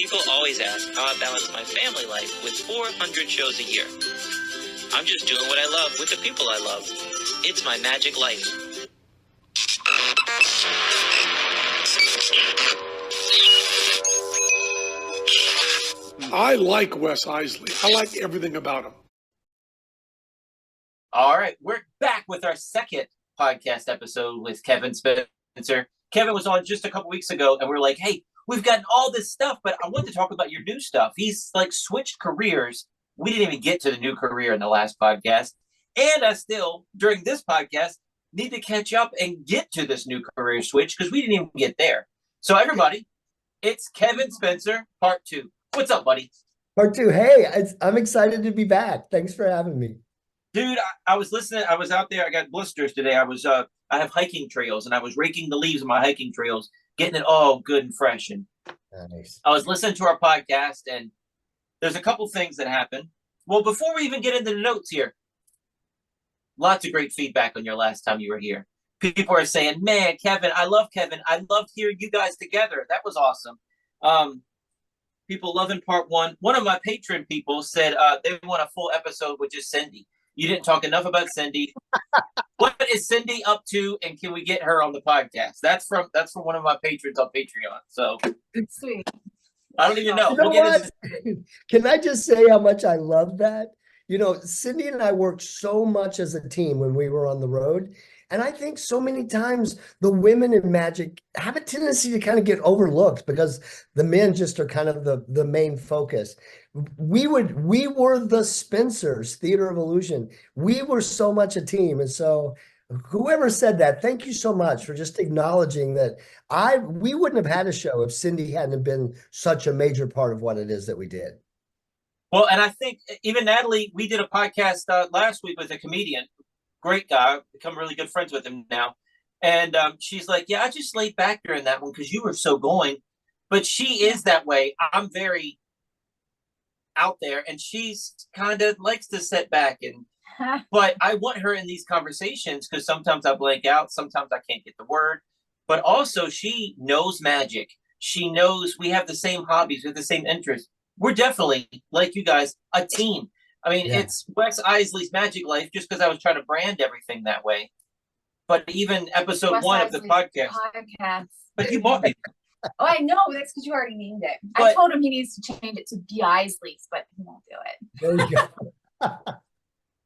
People always ask how I balance my family life with 400 shows a year. I'm just doing what I love with the people I love. It's my magic life. I like Wes Iseli. I like everything about him. All right, we're back with our second podcast episode with Kevin Spencer. Kevin was on just a couple weeks ago, and we were like, hey, we've gotten all this stuff, but I want to talk about your new stuff. He's like switched careers. We didn't even get to the new career in the last podcast. And I still, during this podcast, need to catch up and get to this new career switch because we didn't even get there. So everybody, it's Kevin Spencer, part 2. What's up, buddy? Part 2. Hey, I'm excited to be back. Thanks for having me. Dude, I was listening. I was out there. I got blisters today. I have hiking trails, and I was raking the leaves of my hiking trails, getting it all good and fresh. And nice. I was listening to our podcast, and there's a couple things that happened. Well, before we even get into the notes here, lots of great feedback on your last time you were here. People are saying, man, Kevin, I love Kevin. I loved hearing you guys together. That was awesome. People loving part 1. One of my patron people said they want a full episode with just Cindy. You didn't talk enough about Cindy. What is Cindy up to, and can we get her on the podcast? That's from one of my patrons on Patreon. So sweet. I don't even know. You know what? Can I just say how much I love that? You know, Cindy and I worked so much as a team when we were on the road. And I think so many times the women in magic have a tendency to kind of get overlooked because the men just are kind of the main focus. We were the Spencers, Theater of Illusion. We were so much a team. And so whoever said that, thank you so much for just acknowledging that we wouldn't have had a show if Cindy hadn't been such a major part of what it is that we did. Well, and I think even Natalie, we did a podcast last week with a comedian. Great guy, become really good friends with him now. And she's like, yeah, I just laid back during that one because you were so going. But she is that way. I'm very out there, and she's kind of likes to sit back. But I want her in these conversations because sometimes I blank out. Sometimes I can't get the word. But also she knows magic. She knows we have the same hobbies, we have the same interests. We're definitely, like you guys, a team. I mean, yeah. It's Wes Iseli's Magic Life just because I was trying to brand everything that way. But even episode Wes 1 Iseli's of the podcast. But you bought me. Oh, I know. That's because you already named it. But I told him he needs to change it to Be Iseli's, but he won't do it. There you go.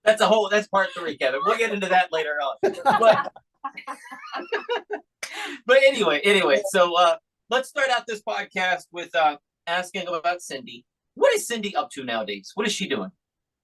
That's part 3, Kevin. We'll get into that later on. But anyway. So let's start out this podcast with asking about Cindy. What is Cindy up to nowadays? What is she doing?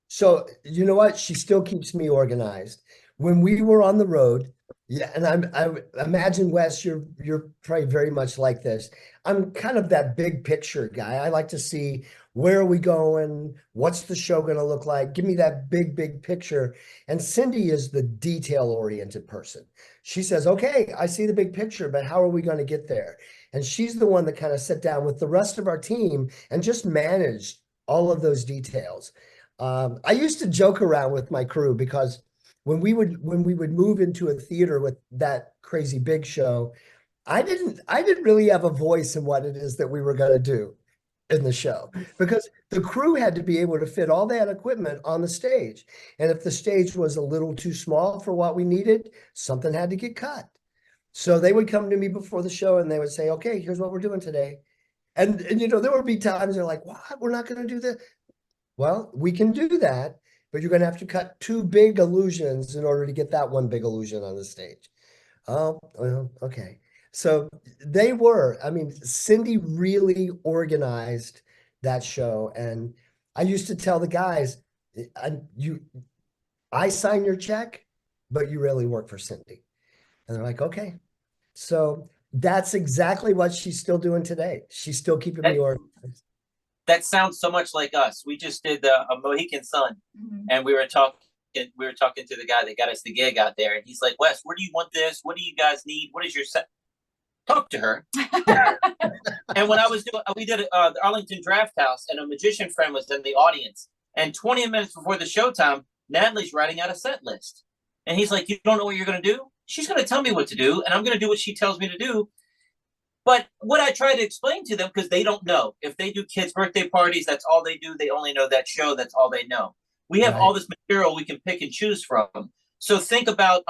So, you know what? She still keeps me organized. When we were on the road, yeah, and I imagine, Wes, you're probably very much like this. I'm kind of that big picture guy. I like to see where are we going? What's the show going to look like? Give me that big picture. And Cindy is the detail-oriented person. She says, okay, I see the big picture, but how are we going to get there? And she's the one that kind of sat down with the rest of our team and just managed all of those details. I used to joke around with my crew because when we would move into a theater with that crazy big show, I didn't really have a voice in what it is that we were going to do in the show because the crew had to be able to fit all that equipment on the stage. And if the stage was a little too small for what we needed, something had to get cut. So they would come to me before the show and they would say, okay, here's what we're doing today. And you know, there would be times they're like, what? We're not going to do this. Well, we can do that, but you're going to have to cut 2 big illusions in order to get that one big illusion on the stage. Oh, well, okay. So Cindy really organized that show. And I used to tell the guys, I sign your check, but you really work for Cindy. And they're like, okay. So that's exactly what she's still doing today. She's still keeping me organized. That sounds so much like us. We just did a Mohican Sun, and we were talking to the guy that got us the gig out there, and he's like, Wes, where do you want this? What do you guys need? What is your set? Talk to her. And when we did the Arlington Draft House, and a magician friend was in the audience, and 20 minutes before the showtime, Natalie's writing out a set list. And he's like, you don't know what you're going to do? She's going to tell me what to do, and I'm going to do what she tells me to do. But what I try to explain to them, because they don't know, if they do kids' birthday parties, that's all they do. They only know that show. That's all they know. We have all Right. this material we can pick and choose from. So think about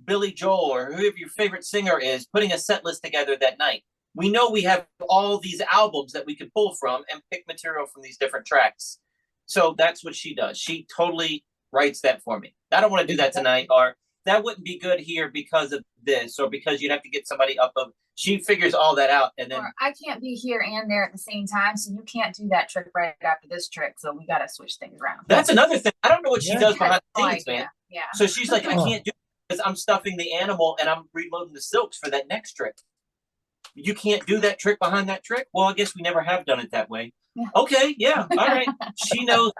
Billy Joel or whoever your favorite singer is putting a set list together that night. We know we have all these albums that we can pull from and pick material from these different tracks. So that's what she does. She totally writes that for me. I don't want to do that tonight, or that wouldn't be good here because of this, or because you'd have to get somebody up of. She figures all that out, and then Or I can't be here and there at the same time, so you can't do that trick right after this trick. So we got to switch things around. that's another thing. I don't know what she Yeah. does behind the No scenes, man. idea. Yeah. So she's like, I Oh. can't do it because I'm stuffing the animal and I'm reloading the silks for that next trick. You can't do that trick behind that trick? Well, I guess we never have done it that way. Yeah. Okay, yeah, all right. She knows.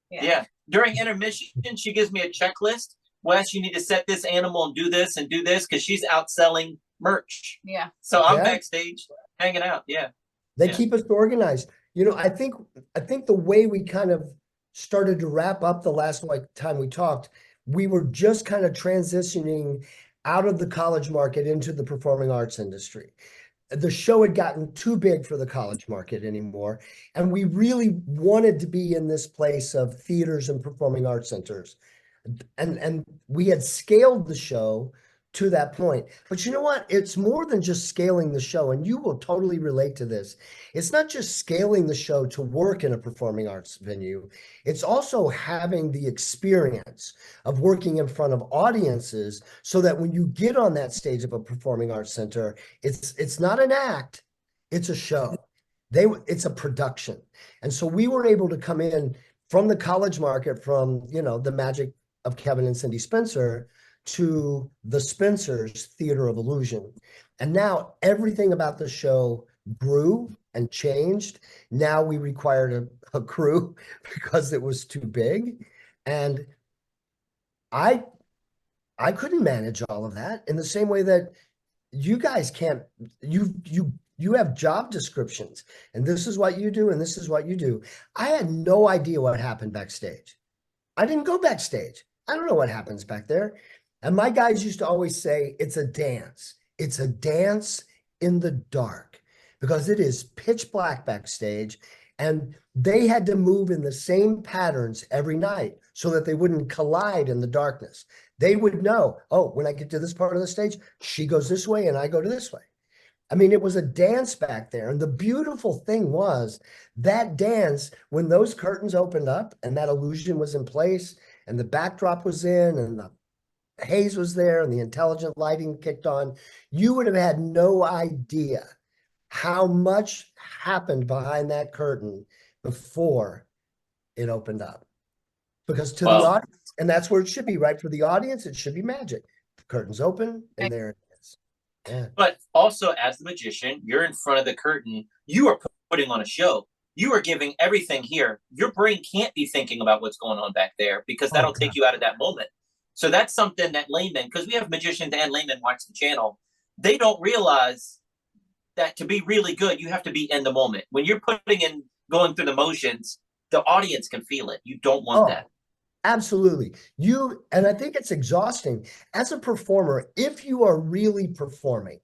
Yeah. Yeah. During intermission, she gives me a checklist. Wes, you need to set this animal and do this because she's out selling merch. Yeah. So I'm Yeah. backstage hanging out. Yeah. They Yeah. keep us organized. You know, I think the way we kind of started to wrap up the last time we talked, we were just kind of transitioning out of the college market into the performing arts industry. The show had gotten too big for the college market anymore, and we really wanted to be in this place of theaters and performing arts centers. And we had scaled the show to that point. But you know what? It's more than just scaling the show, and you will totally relate to this. It's not just scaling the show to work in a performing arts venue. It's also having the experience of working in front of audiences so that when you get on that stage of a performing arts center, it's not an act, it's a show. It's a production. And so we were able to come in from the college market, from, you know, the magic of Kevin and Cindy Spencer to the Spencer's Theater of Illusion. And now everything about the show grew and changed. Now we required a crew because it was too big. And I couldn't manage all of that in the same way that you guys can't. You have job descriptions, and this is what you do, and this is what you do. I had no idea what happened backstage. I didn't go backstage. I don't know what happens back there. And my guys used to always say, it's a dance. It's a dance in the dark, because it is pitch black backstage. And they had to move in the same patterns every night so that they wouldn't collide in the darkness. They would know, oh, when I get to this part of the stage, she goes this way and I go to this way. I mean, it was a dance back there. And the beautiful thing was that dance, when those curtains opened up and that illusion was in place and the backdrop was in and the haze was there and the intelligent lighting kicked on, you would have had no idea how much happened behind that curtain before it opened up. Because to the audience, and that's where it should be, right? For the audience, it should be magic. The curtains open and there it is. Yeah. But also, as the magician, you're in front of the curtain. You are putting on a show. You are giving everything here. Your brain can't be thinking about what's going on back there, because that'll take you out of that moment. So that's something that laymen, because we have magicians and laymen watch the channel, they don't realize that to be really good, you have to be in the moment. When you're going through the motions, the audience can feel it. You don't want that. Absolutely. And I think it's exhausting as a performer. If you are really performing,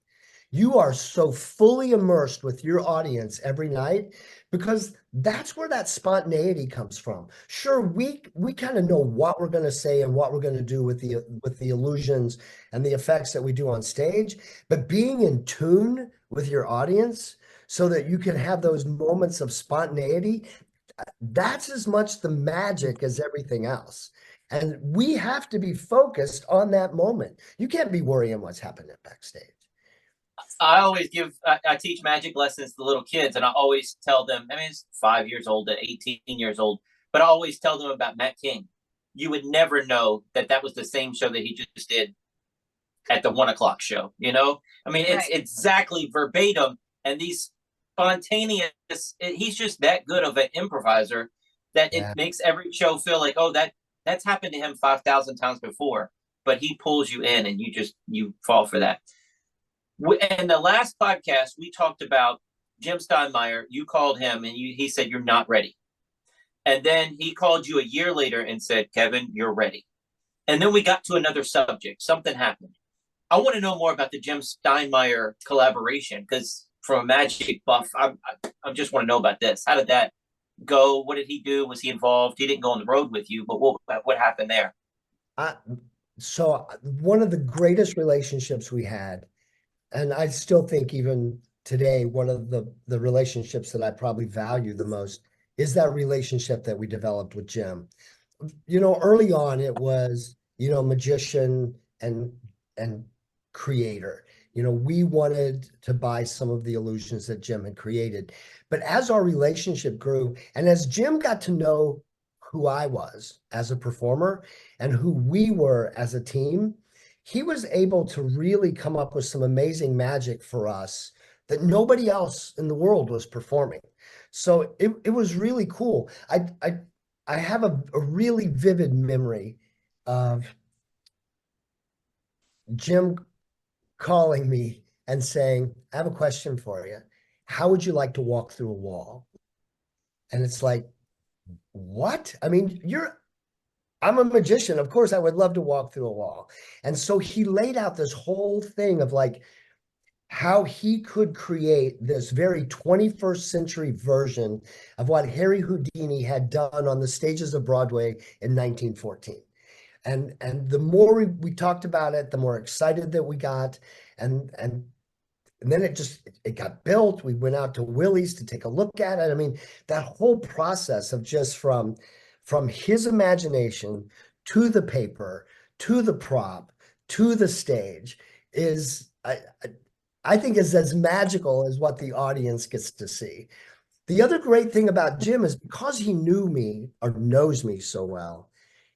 you are so fully immersed with your audience every night, because that's where that spontaneity comes from. Sure, we kind of know what we're going to say and what we're going to do with the illusions and the effects that we do on stage, but being in tune with your audience so that you can have those moments of spontaneity, that's as much the magic as everything else. And we have to be focused on that moment. You can't be worrying what's happening backstage. I always I teach magic lessons to little kids, and I always tell them, I mean, it's 5 years old to 18 years old, but I always tell them about Matt King. You would never know that was the same show that he just did at the 1 o'clock show, you know? I mean, it's exactly verbatim, and these spontaneous, he's just that good of an improviser that it makes every show feel like, oh, that's happened to him 5,000 times before, but he pulls you in and you fall for that. In the last podcast, we talked about Jim Steinmeier. You called him and he said, you're not ready. And then he called you a year later and said, Kevin, you're ready. And then we got to another subject. Something happened. I want to know more about the Jim Steinmeier collaboration because from a magic buff, I just want to know about this. How did that go? What did he do? Was he involved? He didn't go on the road with you, but what happened there? I, so one of the greatest relationships we had, and I still think even today, one of the relationships that I probably value the most is that relationship that we developed with Jim. Early on it was, magician and creator. We wanted to buy some of the illusions that Jim had created. But as our relationship grew, and as Jim got to know who I was as a performer and who we were as a team, he was able to really come up with some amazing magic for us that nobody else in the world was performing. So it was really cool. I have a really vivid memory of Jim calling me and saying, I have a question for you. How would you like to walk through a wall? And it's like, what? I mean, I'm a magician. Of course, I would love to walk through a wall. And so he laid out this whole thing of like how he could create this very 21st century version of what Harry Houdini had done on the stages of Broadway in 1914. And the more we talked about it, the more excited that we got. And then it got built. We went out to Willie's to take a look at it. I mean, that whole process of just from his imagination to the paper, to the prop, to the stage is I think is as magical as what the audience gets to see. The other great thing about Jim is because he knew me or knows me so well,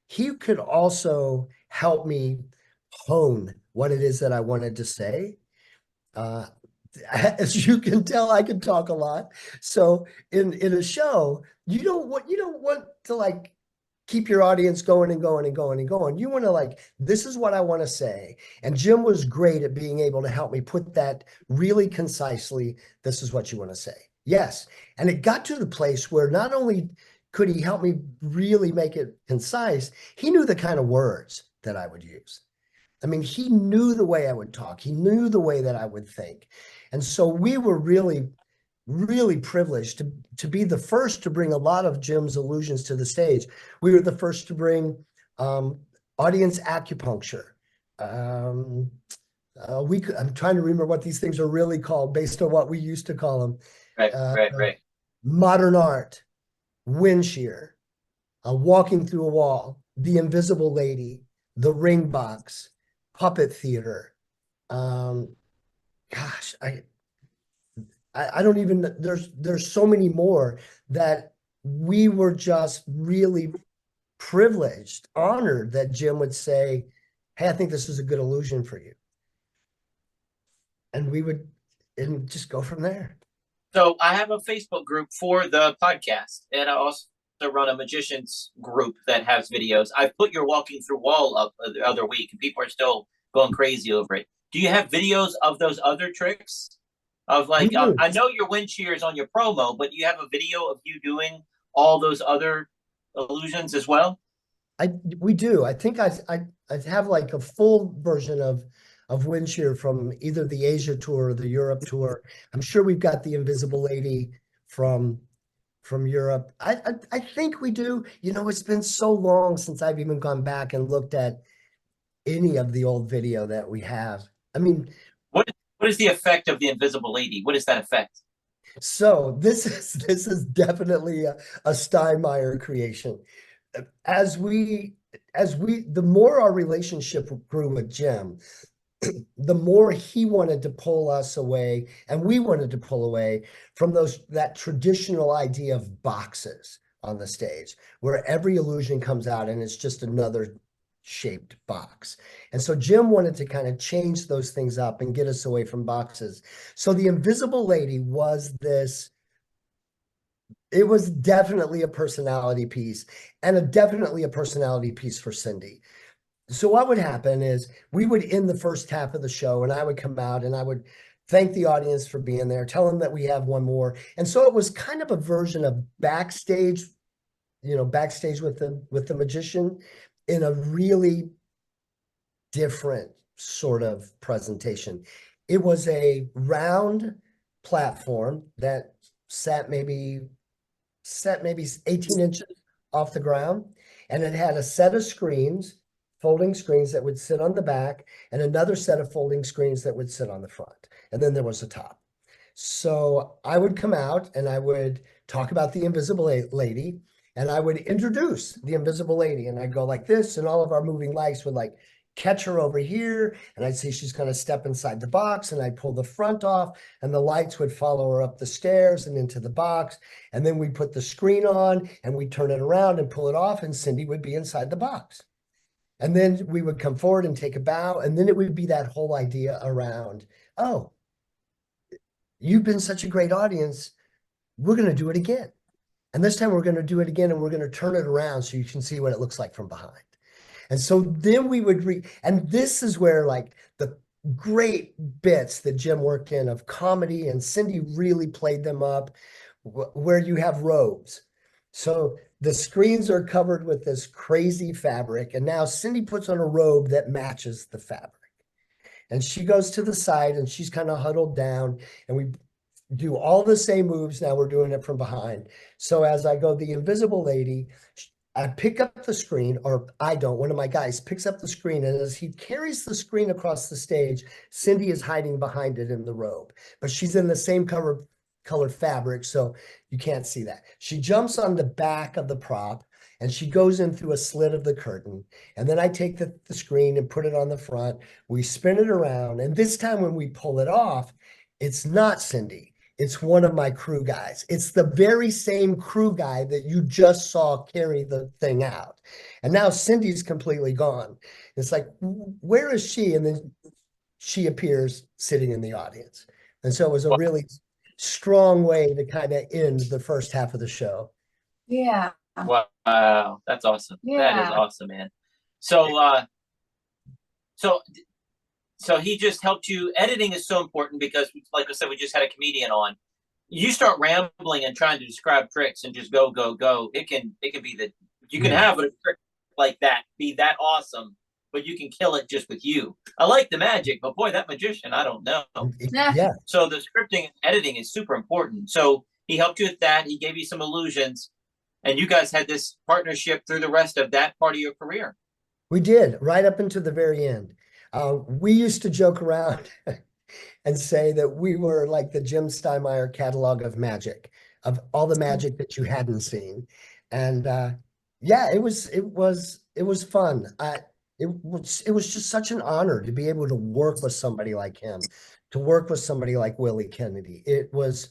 he could also help me hone what it is that I wanted to say. Uh, as you can tell, I can talk a lot. So in a show, you don't want to like keep your audience going and going and going and going. You want to like, this is what I want to say. And Jim was great at being able to help me put that really concisely. This is what you want to say. Yes. And it got to the place where not only could he help me really make it concise, he knew the kind of words that I would use. I mean, he knew the way I would talk. He knew the way that I would think. And so we were really, really privileged to be the first to bring a lot of Jim's illusions to the stage. We were the first to bring audience acupuncture. I'm trying to remember what these things are really called based on what we used to call them. Right. Modern art, wind shear, walking through a wall, the invisible lady, the ring box, puppet theater. Gosh, I don't even, there's so many more that we were just really privileged, honored that Jim would say, hey, I think this is a good illusion for you. And we would and just go from there. So I have a Facebook group for the podcast, and I also run a magicians group that has videos. I put your walking through wall up the other week, and people are still going crazy over it. Do you have videos of those other tricks? Of like, I know your wind shear is on your promo, but you have a video of you doing all those other illusions as well? We do. I think I have like a full version of wind shear from either the Asia tour or the Europe tour. I'm sure we've got the invisible lady from Europe. I think we do. It's been so long since I've even gone back and looked at any of the old video that we have. I mean, what is the effect of the invisible lady? What is that effect? So this is definitely a Steinmeier creation. The more our relationship grew with Jim, the more he wanted to pull us away and we wanted to pull away from that traditional idea of boxes on the stage where every illusion comes out and it's just another shaped box. And so Jim wanted to kind of change those things up and get us away from boxes. So the invisible lady was it was definitely a personality piece and definitely a personality piece for Cindy. So what would happen is we would end the first half of the show and I would come out and I would thank the audience for being there, tell them that we have one more. And so it was kind of a version of backstage, backstage with the magician in a really different sort of presentation. It was a round platform that sat maybe 18 inches off the ground, and it had a set of screens, folding screens that would sit on the back, and another set of folding screens that would sit on the front. And then there was a top. So I would come out and I would talk about the invisible lady, and I would introduce the invisible lady, and I'd go like this, and all of our moving lights would like catch her over here, and I'd say she's going to step inside the box, and I'd pull the front off, and the lights would follow her up the stairs and into the box, and then we put the screen on, and we turn it around and pull it off, and Cindy would be inside the box. And then we would come forward and take a bow, and then it would be that whole idea around, oh, you've been such a great audience, we're going to do it again. And this time we're going to do it again, and we're going to turn it around so you can see what it looks like from behind. And so then we would and this is where like the great bits that Jim worked in of comedy, and Cindy really played them up, where you have robes. So the screens are covered with this crazy fabric, and now Cindy puts on a robe that matches the fabric. And she goes to the side, and she's kind of huddled down, and we do all the same moves. Now we're doing it from behind. So as I go, the invisible lady, I pick up the screen, or I don't, one of my guys picks up the screen, and as he carries the screen across the stage, Cindy is hiding behind it in the robe, but she's in the same colored fabric, so you can't see that. She jumps on the back of the prop, and she goes in through a slit of the curtain, and then I take the screen and put it on the front. We spin it around, and this time when we pull it off, it's not Cindy. It's one of my crew guys. It's the very same crew guy that you just saw carry the thing out. And now Cindy's completely gone. It's like, where is she? And then she appears sitting in the audience. And so it was a really strong way to kind of end the first half of the show. Yeah. Wow, that's awesome. Yeah. That is awesome, man. So, so he just helped you. Editing is so important because, like I said, we just had a comedian on. You start rambling and trying to describe tricks and just go, go, go. It can be that you can have a trick like that be that awesome, but you can kill it just with you. I like the magic, but boy, that magician, I don't know. Yeah. So the scripting and editing is super important. So he helped you with that. He gave you some illusions, and you guys had this partnership through the rest of that part of your career. We did, right up until the very end. We used to joke around and say that we were like the Jim Steinmeier catalog of magic, of all the magic that you hadn't seen. And yeah, it was fun. It was just such an honor to be able to work with somebody like him, to work with somebody like Willie Kennedy. It was,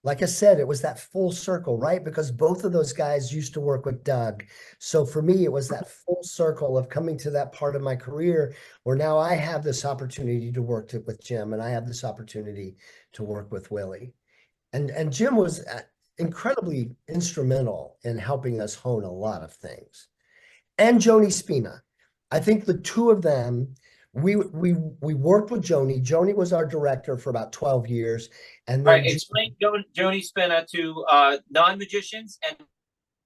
like I said, it was that full circle, right? Because both of those guys used to work with Doug. So for me, it was that full circle of coming to that part of my career where now I have this opportunity to work with Jim, and I have this opportunity to work with Willie. And Jim was incredibly instrumental in helping us hone a lot of things. And Joni Spina. I think the two of them, we worked with Joni. Joni was our director for about 12 years. And then Explain Joni Spina to non-magicians and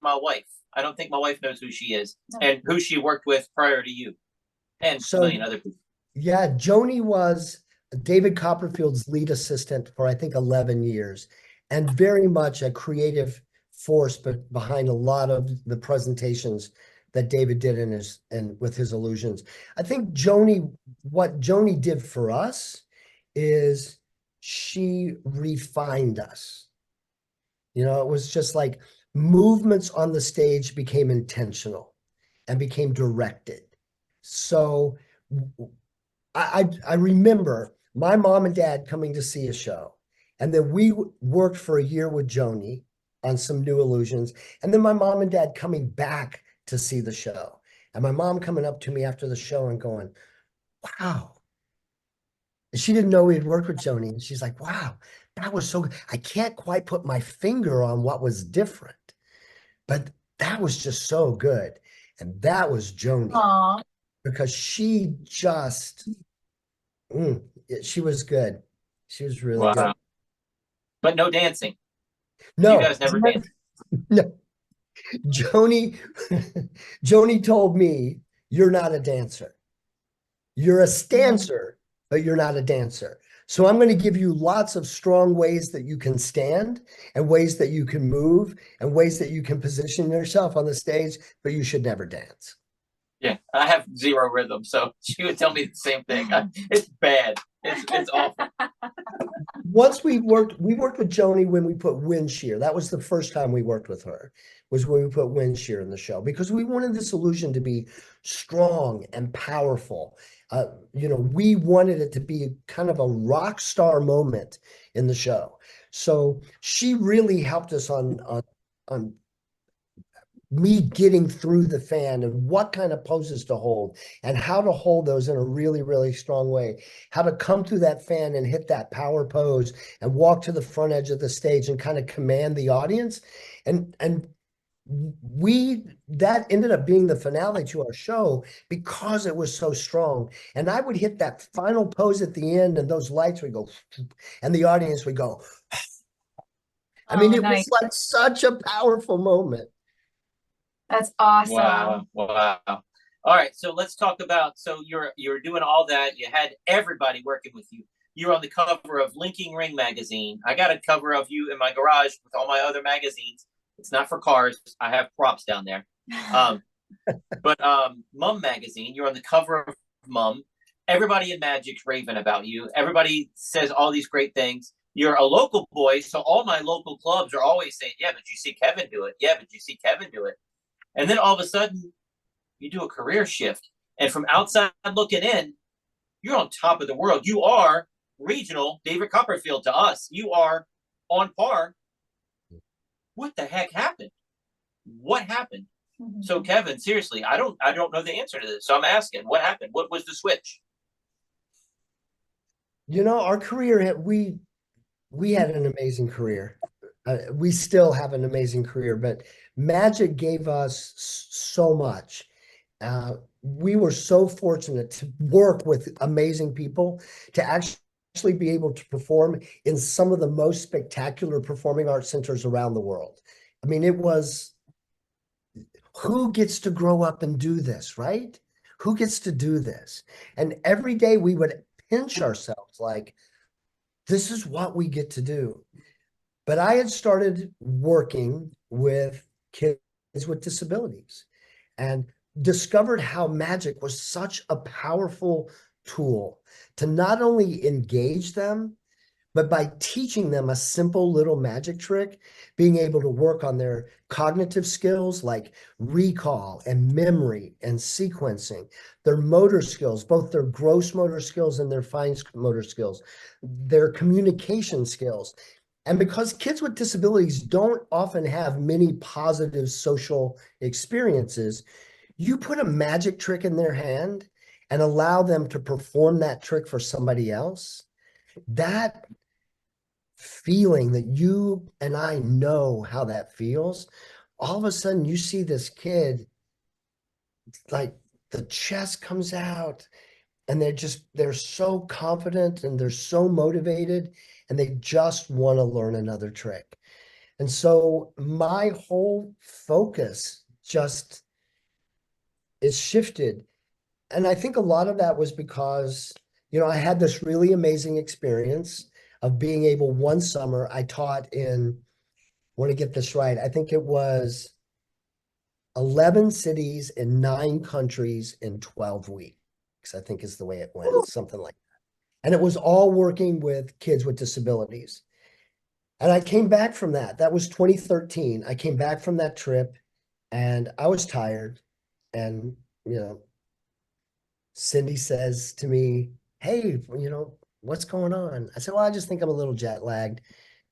my wife. I don't think my wife knows who she is and who she worked with prior to you, and a million other people. Yeah, Joni was David Copperfield's lead assistant for I think 11 years, and very much a creative force behind a lot of the presentations that David did with his illusions. I think what Joni did for us is she refined us. You know, it was just like movements on the stage became intentional and became directed. So I remember my mom and dad coming to see a show, and then we worked for a year with Joni on some new illusions, and then my mom and dad coming back to see the show, and my mom coming up to me after the show and going, wow. She didn't know we had worked with Joni, and she's like, wow, that was so good. I can't quite put my finger on what was different, but that was just so good. And that was Joni. Aww. Because she just, she was good. She was really good. But no dancing. No. You guys never danced. No. Joni told me, you're not a dancer. You're a stancer, but you're not a dancer. So I'm going to give you lots of strong ways that you can stand and ways that you can move and ways that you can position yourself on the stage, but you should never dance. Yeah, I have zero rhythm, so she would tell me the same thing. It's bad. It's awful. Once we worked with Joni when we put wind shear. That was the first time we worked with her, was when we put wind shear in the show, because we wanted this illusion to be strong and powerful. We wanted it to be kind of a rock star moment in the show. So she really helped us on me getting through the fan and what kind of poses to hold and how to hold those in a really, really strong way, how to come through that fan and hit that power pose and walk to the front edge of the stage and kind of command the audience. And that ended up being the finale to our show because it was so strong. And I would hit that final pose at the end and those lights would go and the audience would go. I mean, it was like such a powerful moment. That's awesome. Wow. All right, so let's talk about, so you're doing all that. You had everybody working with you. You're on the cover of Linking Ring magazine. I got a cover of you in my garage with all my other magazines. It's not for cars. I have props down there. But Mum magazine, you're on the cover of Mum. Everybody in Magic's raving about you. Everybody says all these great things. You're a local boy, so all my local clubs are always saying, yeah, but you see Kevin do it. Yeah, but you see Kevin do it. And then all of a sudden, you do a career shift. And from outside looking in, you're on top of the world. You are regional David Copperfield to us. You are on par. What the heck happened? What happened? Mm-hmm. So Kevin, seriously, I don't know the answer to this. So I'm asking, what happened? What was the switch? Our career, we had an amazing career. We still have an amazing career, but Magic gave us so much. We were so fortunate to work with amazing people, to actually be able to perform in some of the most spectacular performing arts centers around the world. I mean, it was, who gets to grow up and do this, right? Who gets to do this? And every day we would pinch ourselves like, this is what we get to do. But I had started working with kids with disabilities and discovered how Magic was such a powerful tool to not only engage them, but by teaching them a simple little magic trick, being able to work on their cognitive skills like recall and memory and sequencing, their motor skills, both their gross motor skills and their fine motor skills, their communication skills. And because kids with disabilities don't often have many positive social experiences, you put a magic trick in their hand and allow them to perform that trick for somebody else, that feeling that you and I know how that feels, all of a sudden you see this kid, like the chest comes out and they're so confident and they're so motivated and they just want to learn another trick. And so my whole focus just is shifted. And I think a lot of that was because, I had this really amazing experience of being able, one summer I taught in, I want to get this right, I think it was 11 cities in 9 countries in 12 weeks, I think is the way it went, something like that. And it was all working with kids with disabilities. And I came back from that. That was 2013. I came back from that trip and I was tired. And, Cindy says to me, hey, what's going on? I said, well, I just think I'm a little jet lagged. I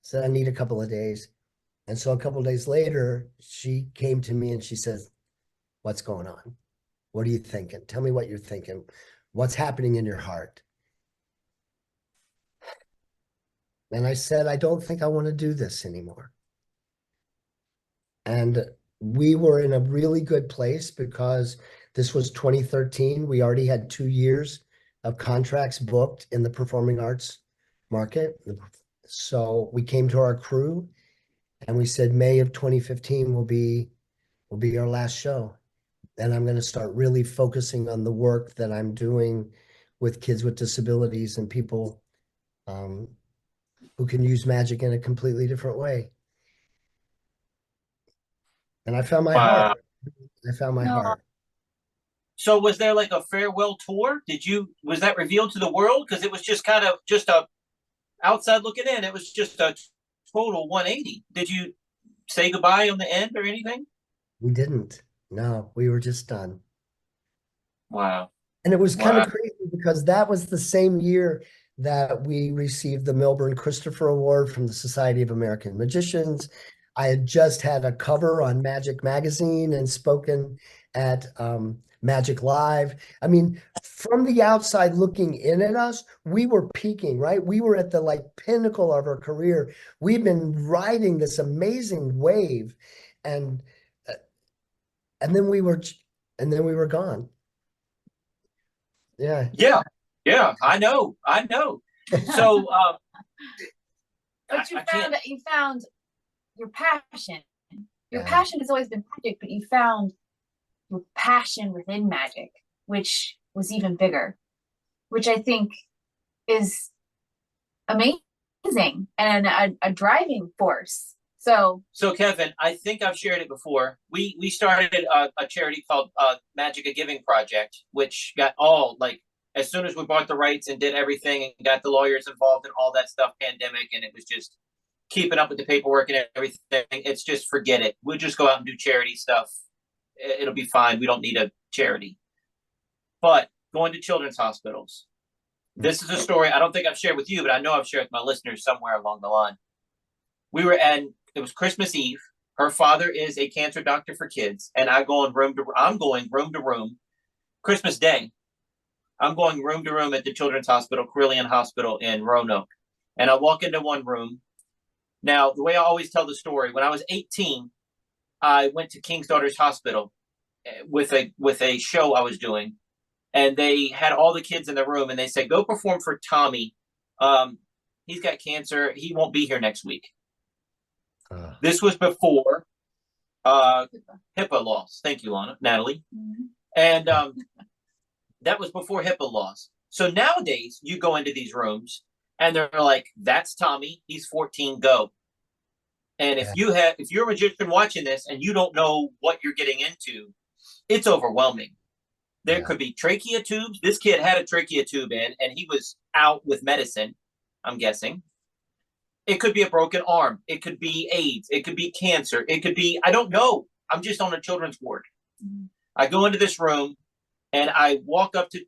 said, I need a couple of days. And so a couple of days later, she came to me and she says, what's going on? What are you thinking? Tell me what you're thinking. What's happening in your heart? And I said, I don't think I want to do this anymore. And we were in a really good place because this was 2013. We already had 2 years of contracts booked in the performing arts market. So we came to our crew and we said, May of 2015 will be our last show. And I'm going to start really focusing on the work that I'm doing with kids with disabilities and people who can use magic in a completely different way. And I found my Wow. heart. I found my No. heart. So was there like a farewell tour? Was that revealed to the world? Because it was just kind of just a outside looking in. It was just a total 180. Did you say goodbye on the end or anything? We didn't. No, we were just done. Wow. And it was kind of Wow. crazy because that was the same year that we received the Melbourne Christopher Award from the Society of American Magicians. I had just had a cover on Magic Magazine and spoken at Magiclife. I mean, from the outside looking in at us, we were peaking, right? We were at the like pinnacle of our career. We've been riding this amazing wave, and uh, and then we were gone. Yeah. Yeah. Yeah. I know. So But you I can't. found your passion. Your Yeah. passion has always been magic, but you found your passion within magic, which was even bigger, which I think is amazing and a driving force. So Kevin, I think I've shared it before. We started a charity called Magic a Giving Project, which got all like as soon as we bought the rights and did everything and got the lawyers involved and all that stuff, pandemic, and it was just keeping up with the paperwork and everything. It's just forget it. We'll just go out and do charity stuff. It'll be fine. We don't need a charity. But going to children's hospitals. This is a story I don't think I've shared with you, but I know I've shared with my listeners somewhere along the line. It was Christmas Eve. Her father is a cancer doctor for kids, and I'm going room to room. Christmas Day, I'm going room to room at the Children's Hospital, Carillion Hospital in Roanoke. And I walk into one room. Now, the way I always tell the story, when I was 18, I went to King's Daughters Hospital with a show I was doing. And they had all the kids in the room, and they said, go perform for Tommy. He's got cancer. He won't be here next week. This was before HIPAA laws. Thank you, Natalie. Mm-hmm. And that was before HIPAA laws. So nowadays, you go into these rooms, and they're like, that's Tommy. He's 14, go. And if you're a magician watching this and you don't know what you're getting into, it's overwhelming. There could be trachea tubes. This kid had a trachea tube in, and he was out with medicine, I'm guessing. It could be a broken arm. It could be AIDS. It could be cancer. It could be, I don't know. I'm just on a children's ward. Mm-hmm. I go into this room, and I walk up to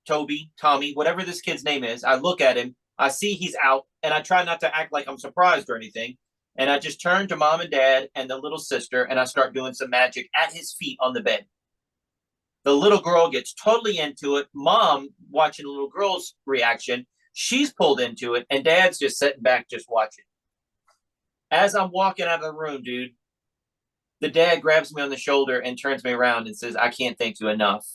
Tommy, whatever this kid's name is. I look at him. I see he's out, and I try not to act like I'm surprised or anything. And I just turn to mom and dad and the little sister, and I start doing some magic at his feet on the bed. The little girl gets totally into it. Mom, watching the little girl's reaction, she's pulled into it, and dad's just sitting back just watching. As I'm walking out of the room, dude, the dad grabs me on the shoulder and turns me around and says, I can't thank you enough.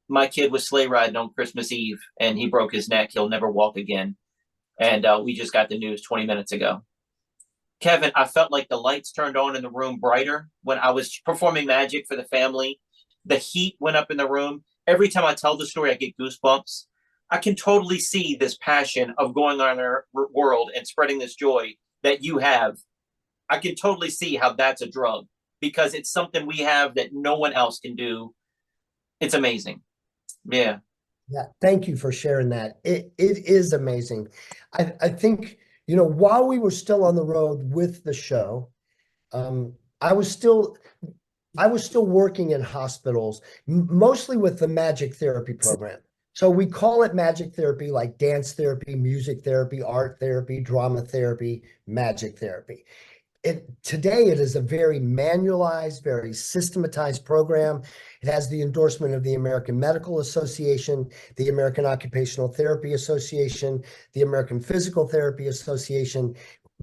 My kid was sleigh riding on Christmas Eve, and he broke his neck. He'll never walk again. And we just got the news 20 minutes ago. Kevin, I felt like the lights turned on in the room brighter when I was performing magic for the family. The heat went up in the room. Every time I tell the story, I get goosebumps. I can totally see this passion of going on our world and spreading this joy that you have. I can totally see how that's a drug because it's something we have that no one else can do. It's amazing. Yeah. Yeah. Thank you for sharing that. It is amazing. I think, while we were still on the road with the show, I was still working in hospitals, mostly with the magic therapy program. So we call it magic therapy, like dance therapy, music therapy, art therapy, drama therapy, magic therapy. Today, it is a very manualized, very systematized program. It has the endorsement of the American Medical Association, the American Occupational Therapy Association, the American Physical Therapy Association.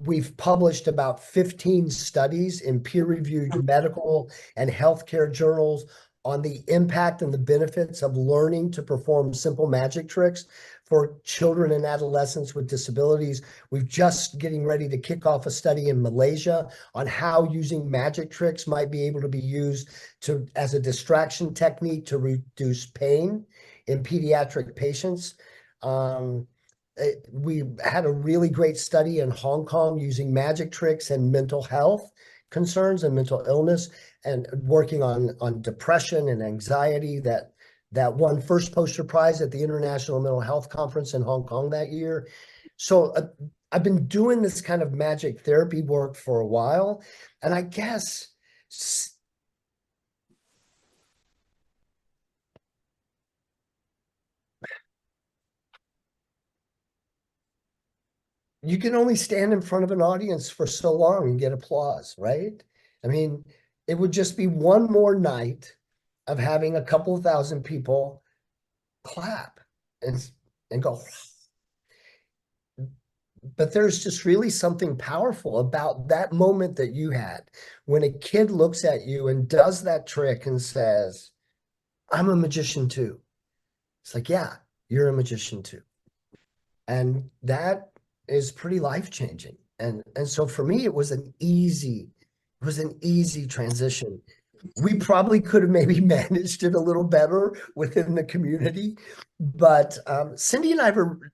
We've published about 15 studies in peer-reviewed medical and healthcare journals on the impact and the benefits of learning to perform simple magic tricks for children and adolescents with disabilities. We're just getting ready to kick off a study in Malaysia on how using magic tricks might be able to be used as a distraction technique to reduce pain in pediatric patients. We had a really great study in Hong Kong using magic tricks and mental health concerns and mental illness, and working on depression and anxiety that won first poster prize at the International Mental Health Conference in Hong Kong that year. So I've been doing this kind of magic therapy work for a while, and I guess you can only stand in front of an audience for so long and get applause, right? I mean, it would just be one more night of having a couple of thousand people clap and go. But there's just really something powerful about that moment that you had when a kid looks at you and does that trick and says, I'm a magician too. It's like, yeah, you're a magician too. And that is pretty life-changing. And so for me, it was an easy transition. We probably could have maybe managed it a little better within the community, but Cindy and I were,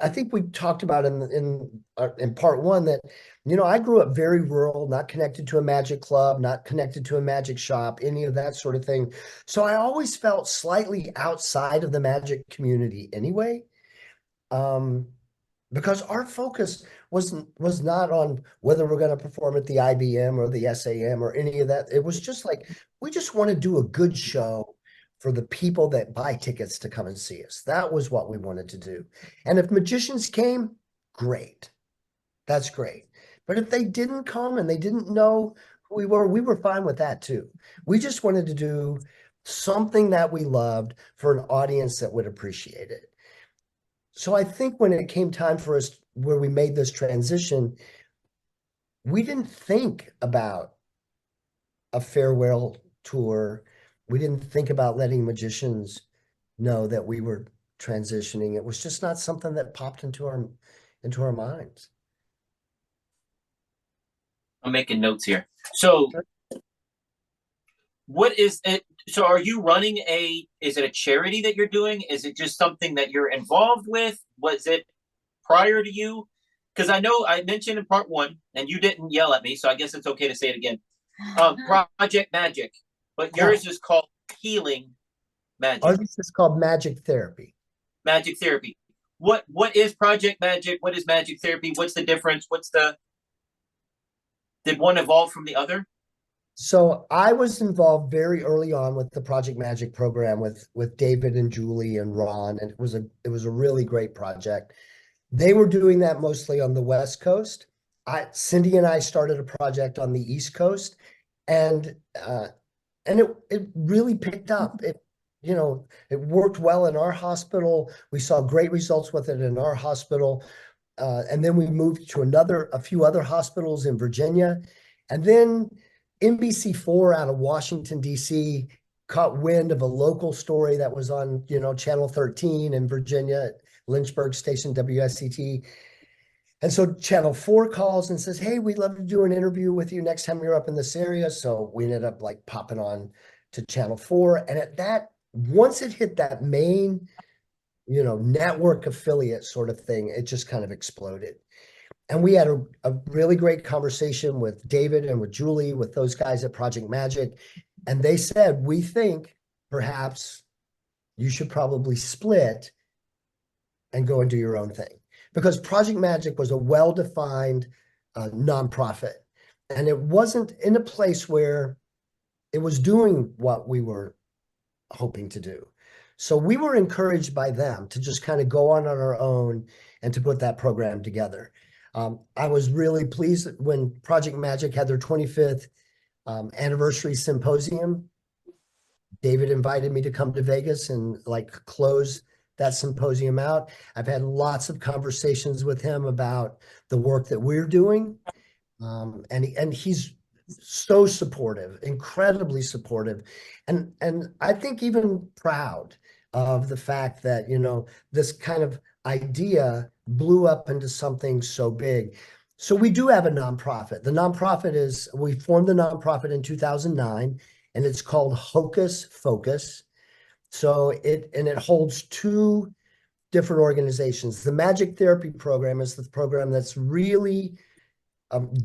I think we talked about in part one that, I grew up very rural, not connected to a magic club, not connected to a magic shop, any of that sort of thing. So I always felt slightly outside of the magic community anyway. Because our focus was not on whether we're going to perform at the IBM or the SAM or any of that. It was just like, we just want to do a good show for the people that buy tickets to come and see us. That was what we wanted to do. And if magicians came, great. That's great. But if they didn't come and they didn't know who we were fine with that too. We just wanted to do something that we loved for an audience that would appreciate it. So I think when it came time for us, where we made this transition, we didn't think about a farewell tour. We didn't think about letting magicians know that we were transitioning. It was just not something that popped into our minds. I'm making notes here. So what is it? So are you running is it a charity that you're doing? Is it just something that you're involved with? Was it prior to you? Because I know I mentioned in part one, and you didn't yell at me, so I guess it's okay to say it again. Project Magic, but yours is called Healing Magic. Ours is called Magic Therapy. Magic Therapy. What is Project Magic? What is Magic Therapy? What's the difference? Did one evolve from the other? So I was involved very early on with the Project Magic program with David and Julie and Ron, and it was a really great project. They were doing that mostly on the West Coast. Cindy and I started a project on the East Coast, and it really picked up. It worked well in our hospital. We saw great results with it in our hospital. And then we moved to a few other hospitals in Virginia. And then NBC4 out of Washington, D.C. caught wind of a local story that was on, Channel 13 in Virginia, Lynchburg Station, WSCT. And so Channel 4 calls and says, hey, we'd love to do an interview with you next time you're up in this area. So we ended up popping on to Channel 4. And once it hit that main, network affiliate sort of thing, it just kind of exploded. And we had a really great conversation with David and with Julie, with those guys at Project Magic. And they said, we think perhaps you should probably split and go and do your own thing. Because Project Magic was a well-defined nonprofit. And it wasn't in a place where it was doing what we were hoping to do. So we were encouraged by them to just kind of go on our own and to put that program together. I was really pleased when Project Magic had their 25th anniversary symposium. David invited me to come to Vegas and close that symposium out. I've had lots of conversations with him about the work that we're doing. And he's so supportive, incredibly supportive. And I think even proud of the fact that, this kind of idea blew up into something so big. So we do have a nonprofit. We formed the nonprofit in 2009, and it's called Hocus Focus. So it holds two different organizations. The Magic Therapy Program is the program that's really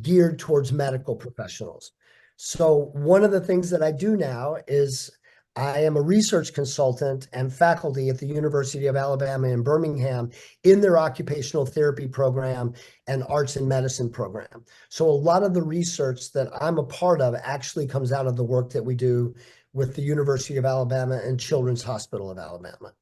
geared towards medical professionals. So one of the things that I do now is I am a research consultant and faculty at the University of Alabama in Birmingham in their occupational therapy program and arts and medicine program. So a lot of the research that I'm a part of actually comes out of the work that we do with the University of Alabama and Children's Hospital of Alabama.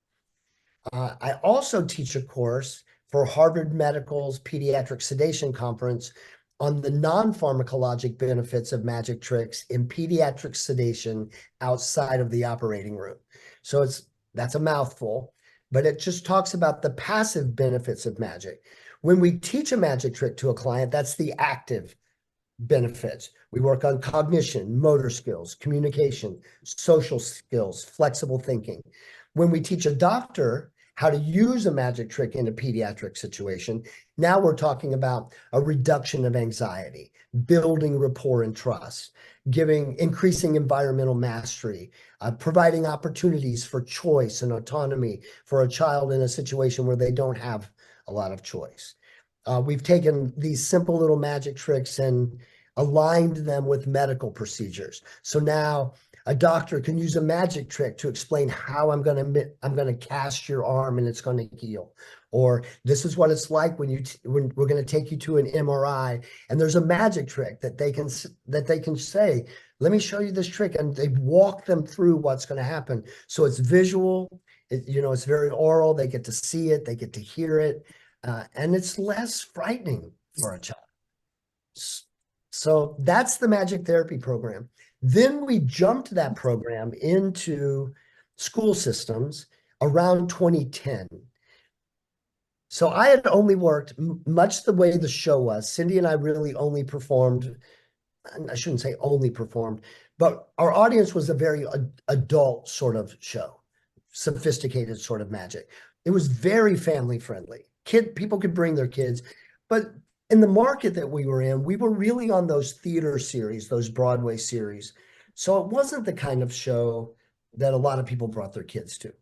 I also teach a course for Harvard Medical's Pediatric Sedation Conference on the non-pharmacologic benefits of magic tricks in pediatric sedation outside of the operating room. So that's a mouthful, but it just talks about the passive benefits of magic. When we teach a magic trick to a client, that's the active benefits. We work on cognition, motor skills, communication, social skills, flexible thinking. When we teach a doctor how to use a magic trick in a pediatric situation, now we're talking about a reduction of anxiety, building rapport and trust, increasing environmental mastery, providing opportunities for choice and autonomy for a child in a situation where they don't have a lot of choice. We've taken these simple little magic tricks and aligned them with medical procedures. So now a doctor can use a magic trick to explain how I'm going to cast your arm and it's going to heal. Or this is what it's like when we're going to take you to an MRI and there's a magic trick that they can say, let me show you this trick, and they walk them through what's going to happen. So it's visual, it's very oral. They get to see it, they get to hear it, and it's less frightening for a child. So that's the Magic Therapy Program. Then we jumped that program into school systems around 2010. So I had only worked much the way the show was. Cindy and I really only performed, I shouldn't say only performed, but our audience was a very adult sort of show, sophisticated sort of magic. It was very family friendly. People could bring their kids, but in the market that we were in, we were really on those theater series, those Broadway series. So it wasn't the kind of show that a lot of people brought their kids to.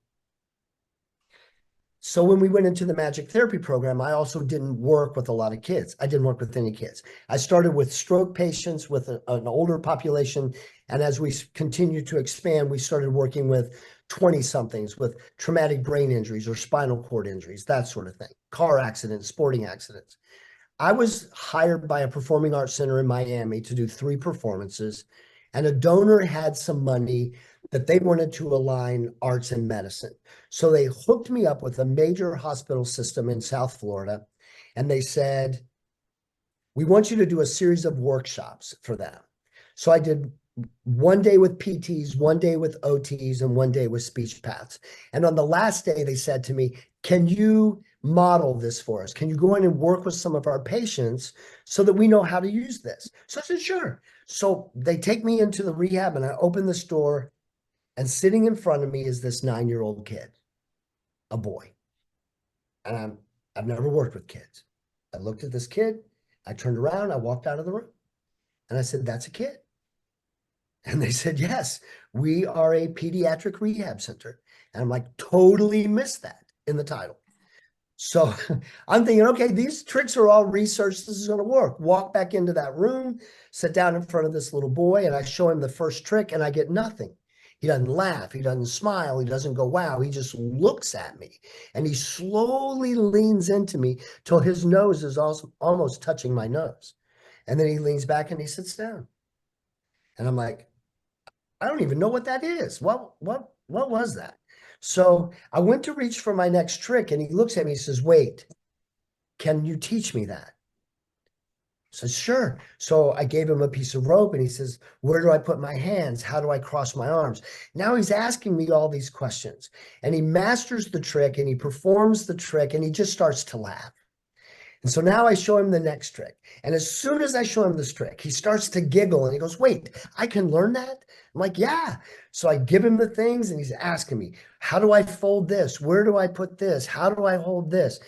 So when we went into the Magic Therapy Program, I also didn't work with a lot of kids. I didn't work with any kids. I started with stroke patients with an older population. And as we continued to expand, we started working with 20-somethings with traumatic brain injuries or spinal cord injuries, that sort of thing, car accidents, sporting accidents. I was hired by a performing arts center in Miami to do 3 performances, and a donor had some money that they wanted to align arts and medicine. So they hooked me up with a major hospital system in South Florida, and they said, we want you to do a series of workshops for them. So I did one day with PTs, one day with OTs, and one day with speech paths. And on the last day, they said to me, can you model this for us? Can you go in and work with some of our patients so that we know how to use this? So I said, sure. So they take me into the rehab and I open this door, and sitting in front of me is this 9-year-old kid, a boy. And I've never worked with kids. I looked at this kid, I turned around, I walked out of the room, and I said, that's a kid. And they said, yes, we are a pediatric rehab center. And I'm like, totally missed that in the title. So I'm thinking, okay, these tricks are all research. This is going to work. Walk back into that room, sit down in front of this little boy, and I show him the first trick, and I get nothing. He doesn't laugh. He doesn't smile. He doesn't go, wow. He just looks at me, and he slowly leans into me till his nose is also almost touching my nose. And then he leans back and he sits down. And I'm like, I don't even know what that is. What was that? So I went to reach for my next trick, and he looks at me and says, wait, can you teach me that? I said, sure. So I gave him a piece of rope, and he says, where do I put my hands? How do I cross my arms? Now he's asking me all these questions, and he masters the trick, and he performs the trick, and he just starts to laugh. And so now I show him the next trick. And as soon as I show him this trick, he starts to giggle and he goes, wait, I can learn that? I'm like, yeah. So I give him the things, and he's asking me, how do I fold this? Where do I put this? How do I hold this?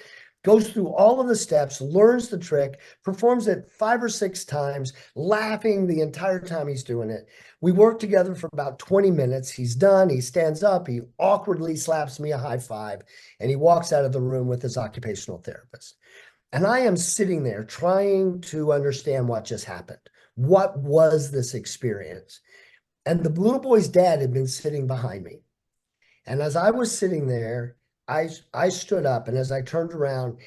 goes through all of the steps, learns the trick, performs it 5 or 6 times, laughing the entire time he's doing it. We work together for about 20 minutes. He's done. He stands up. He awkwardly slaps me a high five, and he walks out of the room with his occupational therapist. And I am sitting there trying to understand what just happened. What was this experience? And the little boy's dad had been sitting behind me. And as I was sitting there, I stood up, and as I turned around,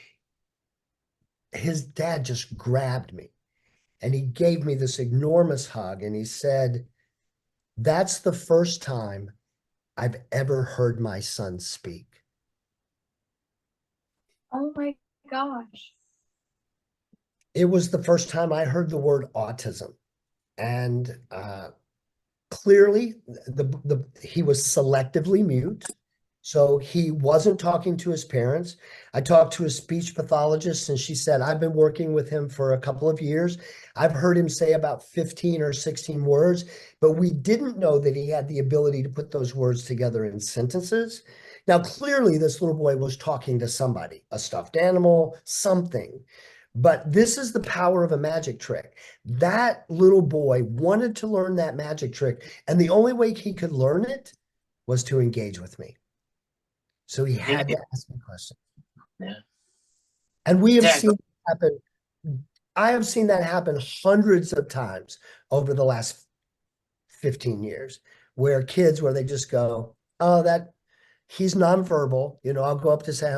his dad just grabbed me and he gave me this enormous hug, and he said, "That's the first time I've ever heard my son speak." Oh my gosh. It was the first time I heard the word autism. And clearly he was selectively mute. So he wasn't talking to his parents. I talked to a speech pathologist, and she said, "I've been working with him for a couple of years. I've heard him say about 15 or 16 words, but we didn't know that he had the ability to put those words together in sentences." Now, clearly, this little boy was talking to somebody, a stuffed animal, something. But this is the power of a magic trick. That little boy wanted to learn that magic trick, and the only way he could learn it was to engage with me. So he had to ask me questions. Yeah. And we have Dad, seen it happen. I have seen that happen hundreds of times over the last 15 years, where they just go, "Oh, that he's nonverbal." I'll go up to say,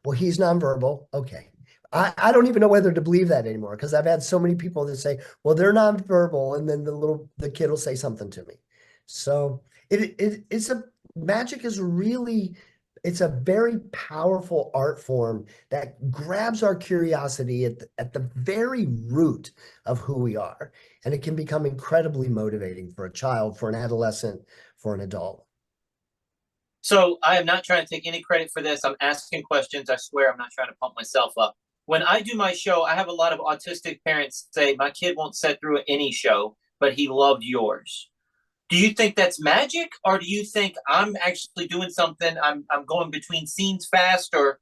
"Well, he's nonverbal." Okay. I don't even know whether to believe that anymore, because I've had so many people that say, "Well, they're nonverbal," and then the kid will say something to me. So magic is really, it's a very powerful art form that grabs our curiosity at the very root of who we are. And it can become incredibly motivating for a child, for an adolescent, for an adult. so I am not trying to take any credit for this. I'm asking questions. I swear I'm not trying to pump myself up. When I do my show, I have a lot of autistic parents say, "My kid won't sit through any show, but he loved yours." Do you think that's magic, or do you think I'm actually doing something? I'm going between scenes fast, or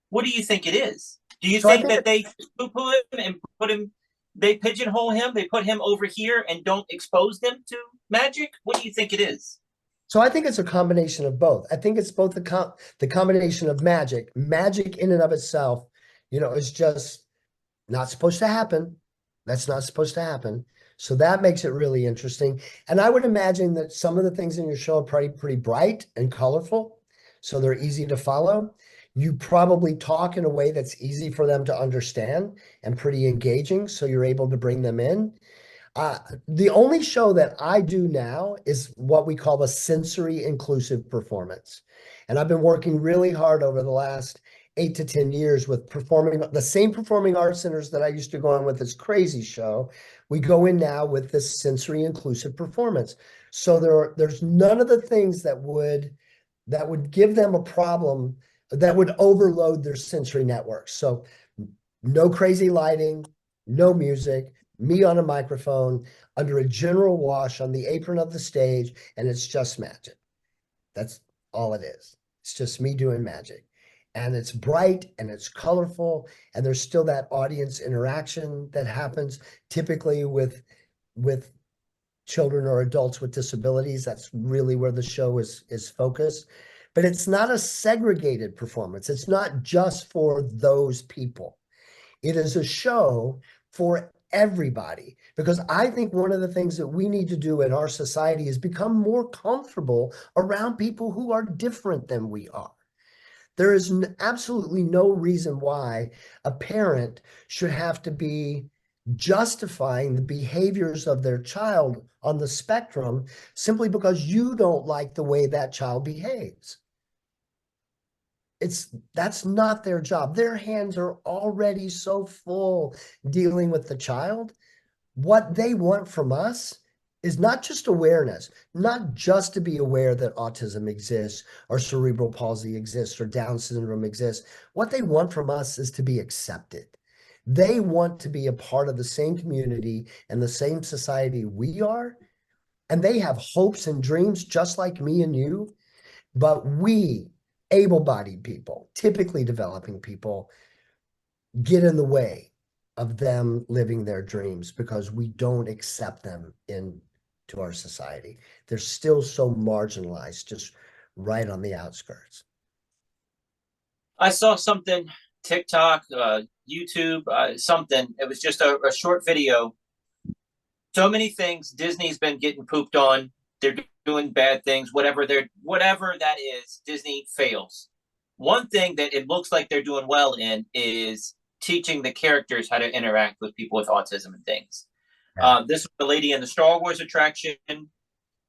what do you think it is? Do you So I think think that they poo-poo him and put him, they pigeonhole him, they put him over here and don't expose them to magic? What do you think it is? So I think it's a combination of both. I think it's both the combination of magic. Magic in and of itself, is just not supposed to happen. That's not supposed to happen. So that makes it really interesting. And I would imagine that some of the things in your show are probably pretty bright and colorful, so they're easy to follow. You probably talk in a way that's easy for them to understand and pretty engaging, so you're able to bring them in. The only show that I do now is what we call a sensory inclusive performance. And I've been working really hard over the last 8 to 10 years with performing the same performing arts centers that I used to go in with this crazy show. We go in now with this sensory inclusive performance. So there's none of the things that would give them a problem, that would overload their sensory network. So no crazy lighting, no music, me on a microphone, under a general wash on the apron of the stage, and it's just magic. That's all it is. It's just me doing magic. And it's bright and it's colorful, and there's still that audience interaction that happens typically with children or adults with disabilities. That's really where the show is focused. But it's not a segregated performance. It's not just for those people. It is a show for everybody, because I think one of the things that we need to do in our society is become more comfortable around people who are different than we are. There is absolutely no reason why a parent should have to be justifying the behaviors of their child on the spectrum simply because you don't like the way that child behaves. That's not their job. Their hands are already so full dealing with the child. What they want from us is not just awareness, not just to be aware that autism exists or cerebral palsy exists or Down syndrome exists. What they want from us is to be accepted. They want to be a part of the same community and the same society we are. And they have hopes and dreams just like me and you. But we, able-bodied people, typically developing people, get in the way of them living their dreams because we don't accept them into our society. They're still so marginalized, just right on the outskirts. I saw something, TikTok, YouTube, something. It was just a short video. So many things Disney's been getting pooped on. They're doing bad things, whatever that is, Disney fails. One thing that it looks like they're doing well in is teaching the characters how to interact with people with autism and things. Yeah. This was the lady in the Star Wars attraction.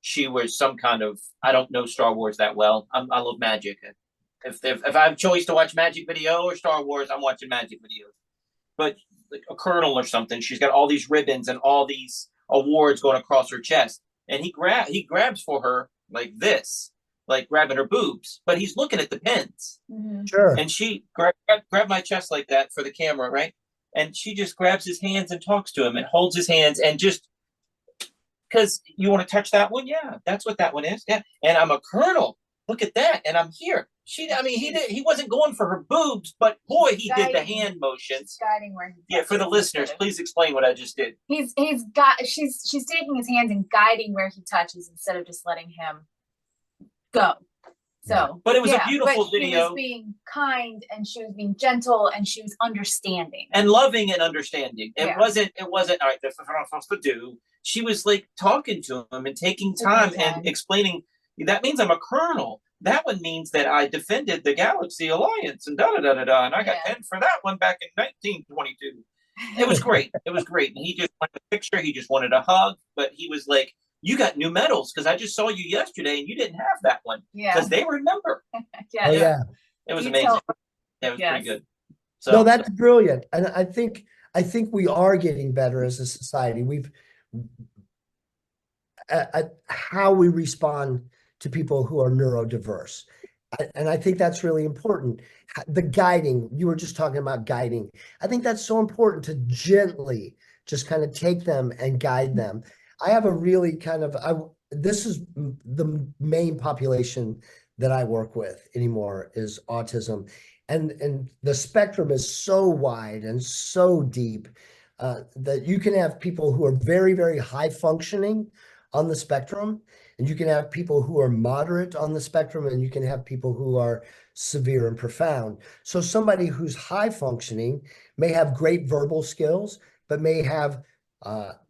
She was some kind of, I don't know Star Wars that well. I love magic. If I have a choice to watch magic video or Star Wars, I'm watching magic videos. But like a colonel or something, she's got all these ribbons and all these awards going across her chest, and he grabs for her like this, like grabbing her boobs, but he's looking at the pins. Mhm. Sure. And she grabbed my chest like that for the camera, right? And she just grabs his hands and talks to him and holds his hands and just, because you want to touch that one, yeah, that's what that one is, yeah. And I'm a colonel. Look at that, and I'm here. He wasn't going for her boobs, but boy, he did the hand motions. Guiding where he Yeah, for the listeners, please explain what I just did. she's taking his hands and guiding where he touches instead of just letting him go. So, but it was a beautiful video. She was being kind, and she was being gentle, and she was understanding and loving and understanding. It wasn't all right, this is what I'm supposed to do. She was like talking to him and taking time and explaining, that means I'm a colonel. That one means that I defended the Galaxy Alliance and da-da-da-da-da. And I got 10 for that one back in 1922. It was great. It was great. And he just wanted a picture. He just wanted a hug. But he was like, you got new medals because I just saw you yesterday and you didn't have that one. Because they remember. Oh, yeah. It was amazing. It was pretty good. So, no, that's brilliant. And I think we are getting better as a society. We've how we respond to people who are neurodiverse. And I think that's really important. The guiding, you were just talking about guiding. I think that's so important to gently just kind of take them and guide them. I have a really kind of, this is the main population that I work with anymore is autism. And the spectrum is so wide and so deep that you can have people who are very, very high functioning on the spectrum, and you can have people who are moderate on the spectrum, and you can have people who are severe and profound. So somebody who's high functioning may have great verbal skills, but may have,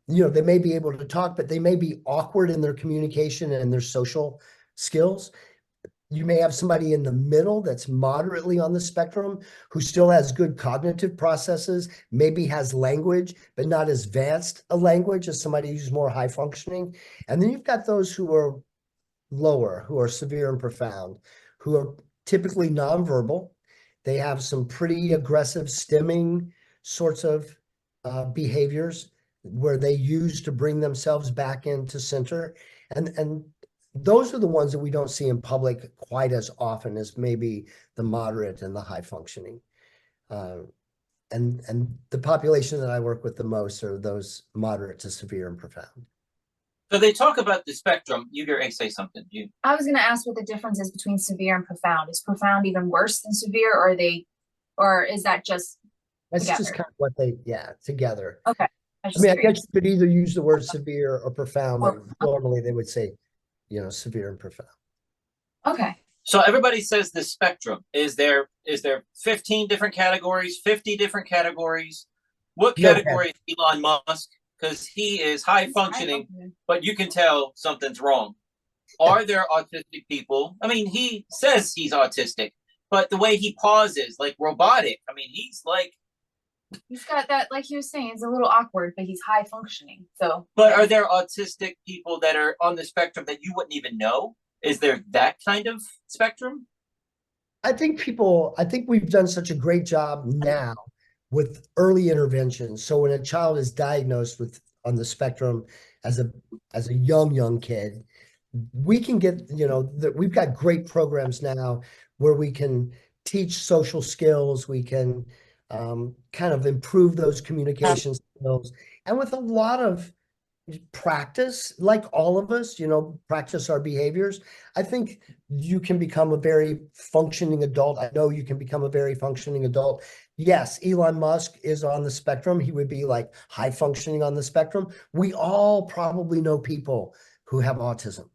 they may be able to talk, but they may be awkward in their communication and their social skills. You may have somebody in the middle that's moderately on the spectrum who still has good cognitive processes, maybe has language, but not as advanced a language as somebody who's more high functioning. And then you've got those who are lower, who are severe and profound, who are typically nonverbal. They have some pretty aggressive stimming sorts of behaviors where they use to bring themselves back into center. And those are the ones that we don't see in public quite as often as maybe the moderate and the high functioning. And the population that I work with the most are those moderate to severe and profound. So they talk about the spectrum. You can say something. I was going to ask what the difference is between severe and profound. Is profound even worse than severe, or is that just That's together? just kind of what they, together. Okay. I mean, I guess you could either use the word severe or profound, but normally they would say, severe and profound. Okay. So everybody says the spectrum. Is there 15 different categories, 50 different categories? What category is Elon Musk? Because he is high functioning, but you can tell something's wrong. Are there autistic people? I mean, he says he's autistic, but the way he pauses, like robotic. I mean, he's got that, like you were saying, it's a little awkward, but he's high functioning. So, but are there autistic people that are on the spectrum that you wouldn't even know? Is there that kind of spectrum? I think we've done such a great job now with early intervention. So when a child is diagnosed on the spectrum as a young kid, we can get, we've got great programs now where we can teach social skills. We can kind of improve those communication skills. And with a lot of practice, like all of us, practice our behaviors. I think you can become a very functioning adult. I know you can become a very functioning adult. Yes, Elon Musk is on the spectrum. He would be like high functioning on the spectrum. We all probably know people who have autism.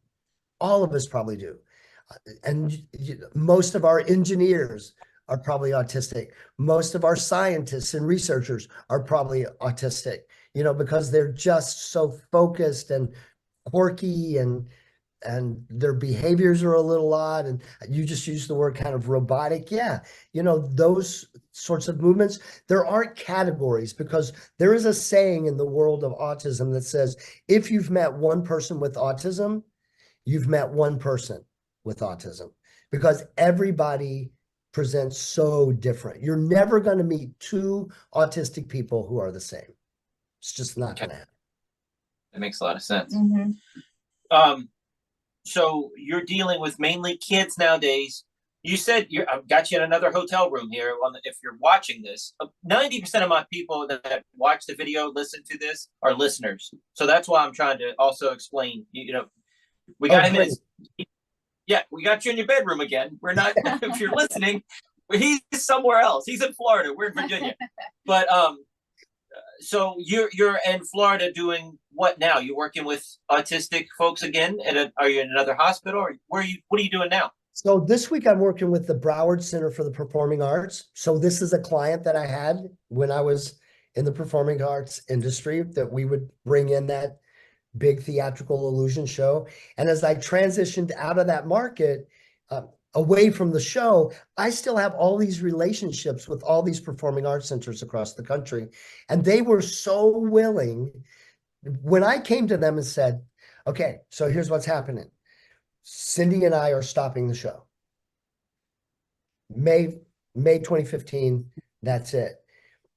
All of us probably do. And most of our engineers are probably autistic. Most of our scientists and researchers are probably autistic, because they're just so focused and quirky, and their behaviors are a little odd. And you just use the word kind of robotic. Yeah, those sorts of movements. There aren't categories, because there is a saying in the world of autism that says, if you've met one person with autism, you've met one person with autism, because everybody presents so different. You're never going to meet two autistic people who are the same. It's just not going to happen. That makes a lot of sense. Mm-hmm. So you're dealing with mainly kids nowadays. You said I've got you in another hotel room here. If you're watching this, 90% of my people that watch the video, listen to this, are listeners. So that's why I'm trying to also explain. We got him in his, yeah, we got you in your bedroom again. We're not, if you're listening, he's somewhere else. He's in Florida. We're in Virginia. But so you're in Florida doing what now? You working with autistic folks again? And are you in another hospital, or what are you doing now? So this week I'm working with the Broward Center for the Performing Arts. So this is a client that I had when I was in the performing arts industry, that we would bring in that big theatrical illusion show. And as I transitioned out of that market, away from the show, I still have all these relationships with all these performing arts centers across the country. And they were so willing when I came to them and said, okay, so here's what's happening. Cindy and I are stopping the show. May 2015, that's it.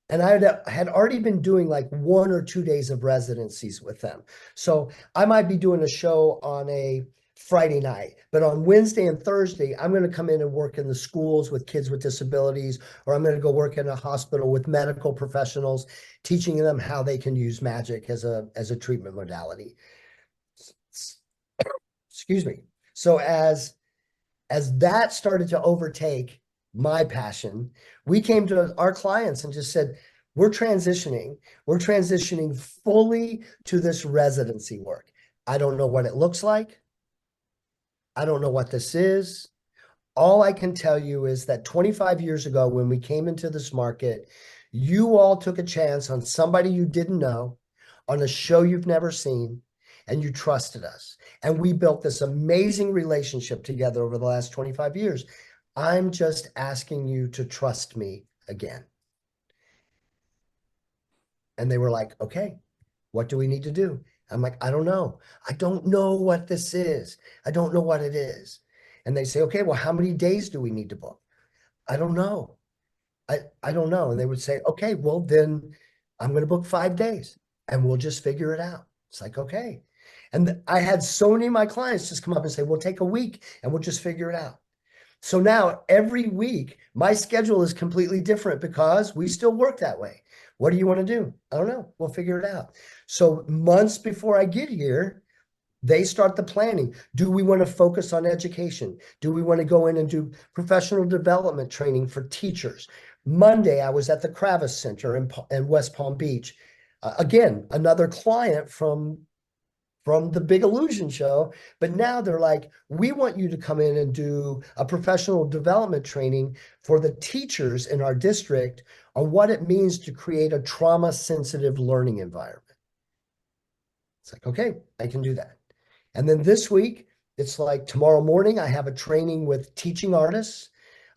And I had already been doing like 1 or 2 days of residencies with them. So I might be doing a show on a Friday night, but on Wednesday and Thursday, I'm going to come in and work in the schools with kids with disabilities, or I'm going to go work in a hospital with medical professionals, teaching them how they can use magic as a treatment modality. Excuse me. So as that started to overtake my passion, we came to our clients and just said, we're transitioning fully to this residency work. I don't know what it looks like. I don't know what this is. All I can tell you is that 25 years ago, when we came into this market, you all took a chance on somebody you didn't know, on a show you've never seen, and you trusted us. And we built this amazing relationship together over the last 25 years. I'm just asking you to trust me again. And they were like, okay, what do we need to do? I'm like, I don't know. I don't know what this is. I don't know what it is. And they say, okay, well, how many days do we need to book? I don't know. I don't know. And they would say, okay, well, then I'm going to book 5 days and we'll just figure it out. It's like, okay. And I had so many of my clients just come up and say, we'll take a week and we'll just figure it out. So now every week, my schedule is completely different because we still work that way. What do you want to do? I don't know. We'll figure it out. So months before I get here, they start the planning. Do we want to focus on education? Do we want to go in and do professional development training for teachers? Monday, I was at the Kravis Center in West Palm Beach. Again, another client from the Big Illusion show, but now they're like, we want you to come in and do a professional development training for the teachers in our district on what it means to create a trauma-sensitive learning environment. It's like, okay, I can do that. And then this week, it's like tomorrow morning, I have a training with teaching artists,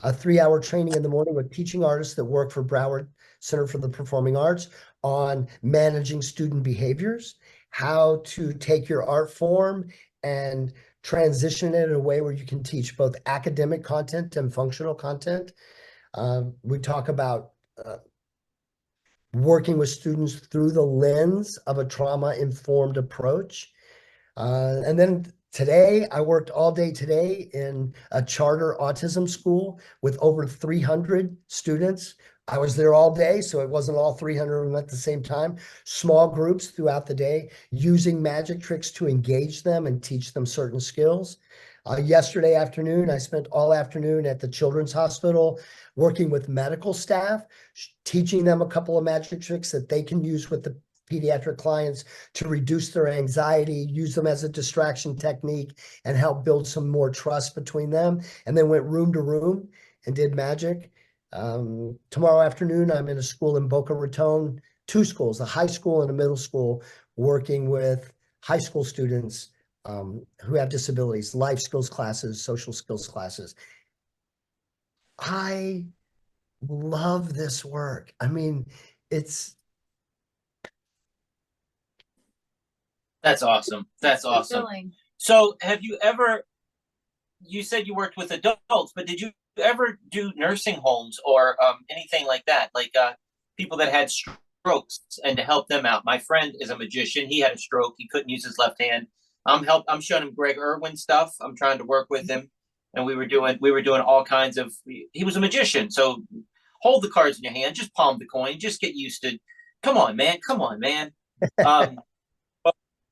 a 3-hour training in the morning with teaching artists that work for Broward Center for the Performing Arts on managing student behaviors, how to take your art form and transition it in a way where you can teach both academic content and functional content. We talk about working with students through the lens of a trauma-informed approach. And then today, I worked all day today in a charter autism school with over 300 students I was there all day, so it wasn't all 300 of them at the same time. Small groups throughout the day, using magic tricks to engage them and teach them certain skills. Yesterday afternoon, I spent all afternoon at the Children's Hospital working with medical staff, teaching them a couple of magic tricks that they can use with the pediatric clients to reduce their anxiety, use them as a distraction technique, and help build some more trust between them. And then went room to room and did magic. Tomorrow afternoon, I'm in a school in Boca Raton, two schools, a high school and a middle school, working with high school students who have disabilities, life skills classes, social skills classes. I love this work. I mean, it's That's awesome. That's awesome. Fulfilling. So have you ever, you said you worked with adults, but did you ever do nursing homes or anything like that? Like people that had strokes and to help them out. My friend is a magician. He had a stroke. He couldn't use his left hand. I'm showing him Greg Irwin stuff. I'm trying to work with him. And we were doing all kinds of, he was a magician. So hold the cards in your hand, just palm the coin, just get used to, come on, man. Come on, man.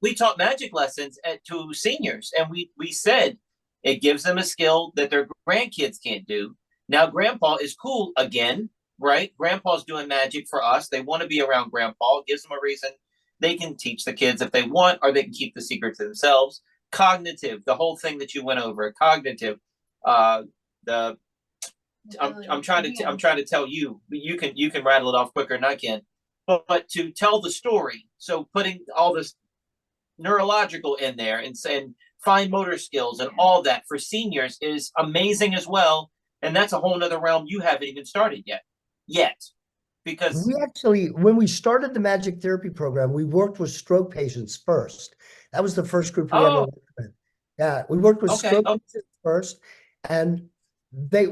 We taught magic lessons to seniors, and we said it gives them a skill that their grandkids can't do. Now, Grandpa is cool again, right? Grandpa's doing magic for us. They want to be around Grandpa. It gives them a reason. They can teach the kids if they want, or they can keep the secret to themselves. Cognitive, the whole thing that you went over. Cognitive, the I'm trying to tell you, you can rattle it off quicker than I can. But to tell the story, so putting all this neurological in there and fine motor skills and all that for seniors is amazing as well. And that's a whole nother realm you haven't even started yet. Because we actually, when we started the magic therapy program, we worked with stroke patients first. That was the first group we ever worked with. Yeah, we worked with stroke patients first, and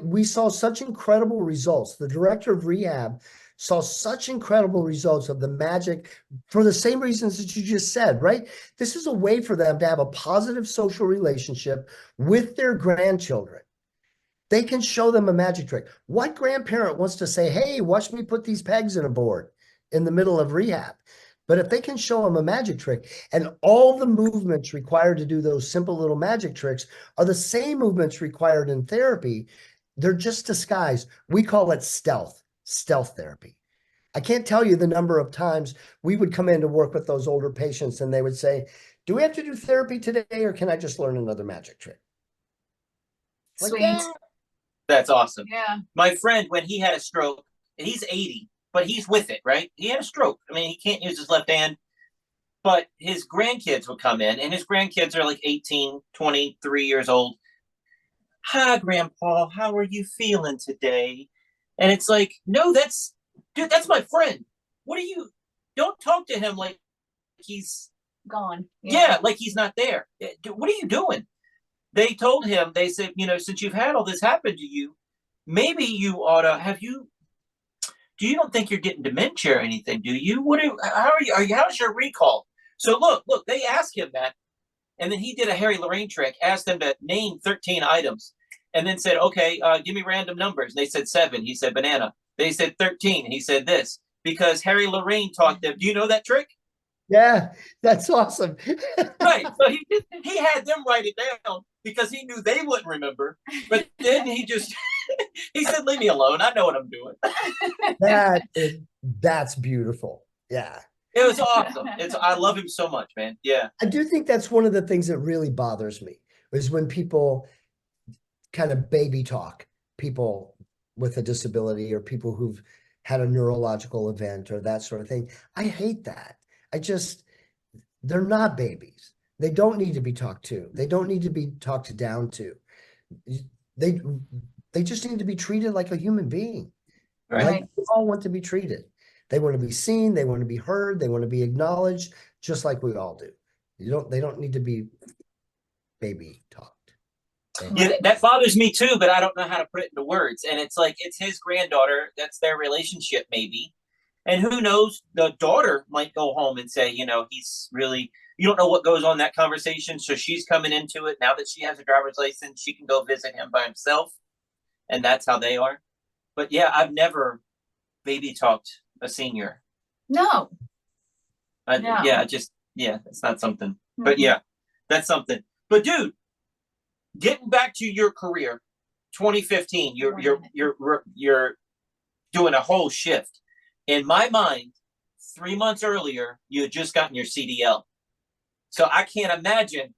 we saw such incredible results. The director of rehab saw such incredible results of the magic for the same reasons that you just said, right? This is a way for them to have a positive social relationship with their grandchildren. They can show them a magic trick. What grandparent wants to say, hey, watch me put these pegs in a board in the middle of rehab? But if they can show them a magic trick, and all the movements required to do those simple little magic tricks are the same movements required in therapy, they're just disguised. We call it stealth therapy. I can't tell you the number of times we would come in to work with those older patients and they would say, do we have to do therapy today, or can I just learn another magic trick? Sweet. That's awesome. Yeah. My friend, when he had a stroke, he's 80, but he's with it, right? He had a stroke. I mean, he can't use his left hand, but his grandkids would come in, and his grandkids are like 18, 23 years old. Hi, Grandpa. How are you feeling today? And it's like, no, dude, that's my friend. Don't talk to him like he's gone. Yeah, like he's not there. What are you doing? They told him, they said, since you've had all this happen to you, maybe you ought to do you don't think you're getting dementia or anything, do you? How's your recall? So look, they asked him that. And then he did a Harry Lorraine trick, asked them to name 13 items, and then said, okay, give me random numbers. And they said 7. He said banana. They said 13. He said this, because Harry Lorraine taught them. Do you know that trick? Yeah, that's awesome. Right. So he had them write it down because he knew they wouldn't remember. But then he said, leave me alone. I know what I'm doing. That's beautiful. Yeah. It was awesome. I love him so much, man. Yeah. I do think that's one of the things that really bothers me is when people kind of baby talk people with a disability or people who've had a neurological event or that sort of thing. I hate that. They're not babies. They don't need to be talked to. They don't need to be talked down to. They just need to be treated like a human being. Right. Like they all want to be treated. They want to be seen. They want to be heard. They want to be acknowledged, just like we all do. They don't need to be baby talked. Yeah, that bothers me too, but I don't know how to put it into words. And it's like, it's his granddaughter. That's their relationship, maybe. And who knows, the daughter might go home and say, he's really, you don't know what goes on in that conversation. So she's coming into it. Now that she has a driver's license, she can go visit him by himself. And that's how they are. But yeah, I've never baby talked a senior. No. No. Yeah, it's not something. But Mhm. yeah, that's something. But dude, getting back to your career, 2015, you're doing a whole shift. In my mind, 3 months earlier, you had just gotten your CDL. So I can't imagine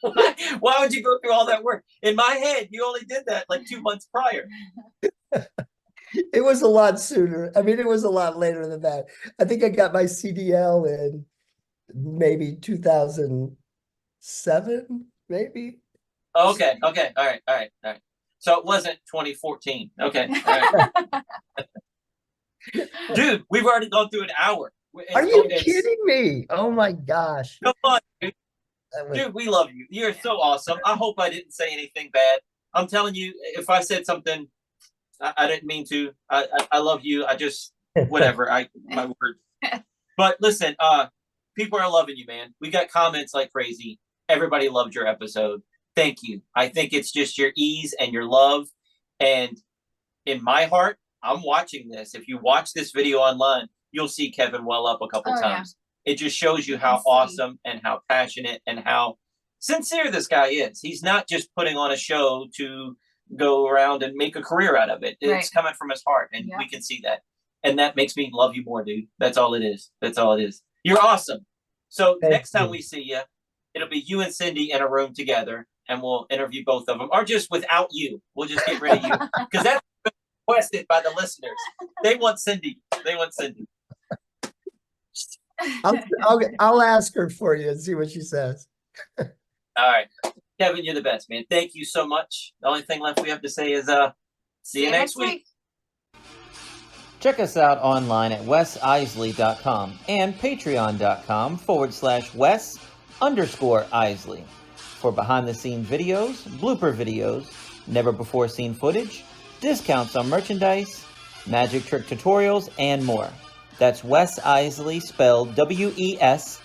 why would you go through all that work? In my head, you only did that like 2 months prior. It was a lot sooner. I mean, it was a lot later than that. I think I got my CDL in maybe 2007, maybe. Okay, all right. So it wasn't 2014. Okay, all right. Dude, we've already gone through an hour. Are you kidding me? Oh my gosh. Come on, dude. Dude, we love you. You're so awesome. I hope I didn't say anything bad. I'm telling you, if I said something, I didn't mean to. I love you. I just whatever. My word. But listen, people are loving you, man. We got comments like crazy. Everybody loved your episode. Thank you. I think it's just your ease and your love. And in my heart, I'm watching this. If you watch this video online, you'll see Kevin well up a couple times. Yeah. It just shows you how awesome and how passionate and how sincere this guy is. He's not just putting on a show to go around and make a career out of it. It's coming from his heart, and we can see that. And that makes me love you more, dude. That's all it is. That's all it is. You're awesome. So next time we see you, it'll be you and Cindy in a room together, and we'll interview both of them, or just without you. We'll just get rid of you, because that's requested by the listeners. They want Cindy. They want Cindy. I'll ask her for you and see what she says. All right, Kevin, you're the best, man. Thank you so much. The only thing left we have to say is see you next week. Check us out online at wesisley.com and patreon.com/Wes_Isley for behind-the-scenes videos, blooper videos, never-before-seen footage, discounts on merchandise, magic trick tutorials, and more. That's Wes Iseli, spelled WESISELI.